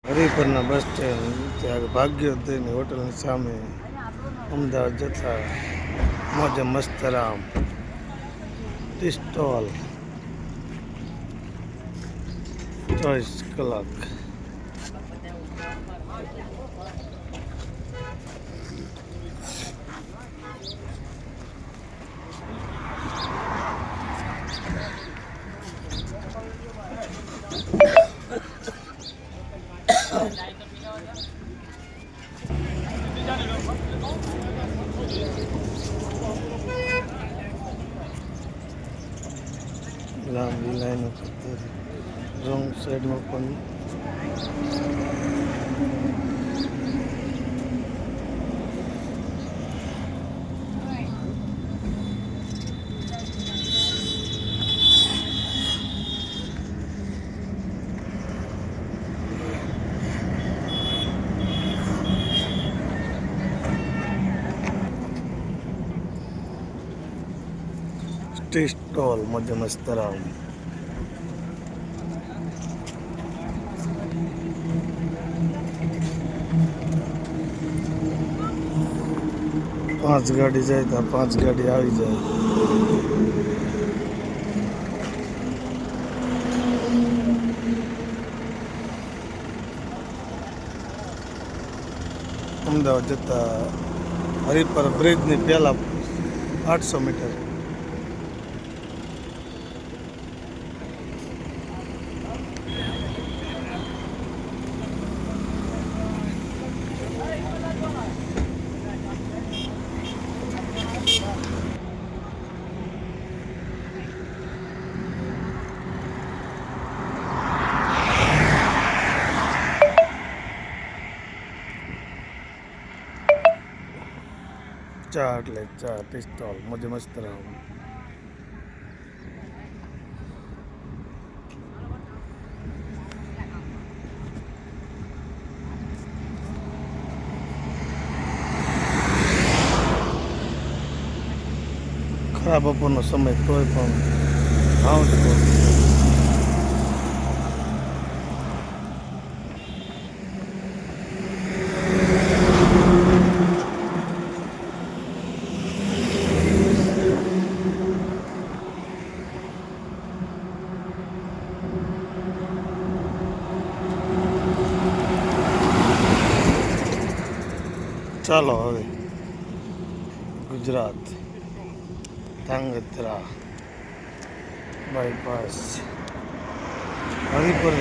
હરિપરના bus stand ત્યારે ભાગ્યોદયની હોટલની સામે અમદાવાદ જતા મોજે મસ્તરામ ટી સ્ટોલ 24 કલાક. લાંબી લાઈનો રોંગ સાઈડમાં પણ ટી સ્ટોલ મોજે મસ્તરામ. પાંચ ગાડી જાય તો પાંચ ગાડી આવી જાય. અમદાવાદ જતા હરિપર બ્રિજની પહેલા 800 મીટર. ચા એટલે ચા ટી સ્ટોલ મોજે મસ્તરામ. ખરા બપોરનો સમય તોય પણ ભાવ જ બહુ. ચાલો હવે ગુજરાત ધાંગધ્રા બાયપાસ હરિપર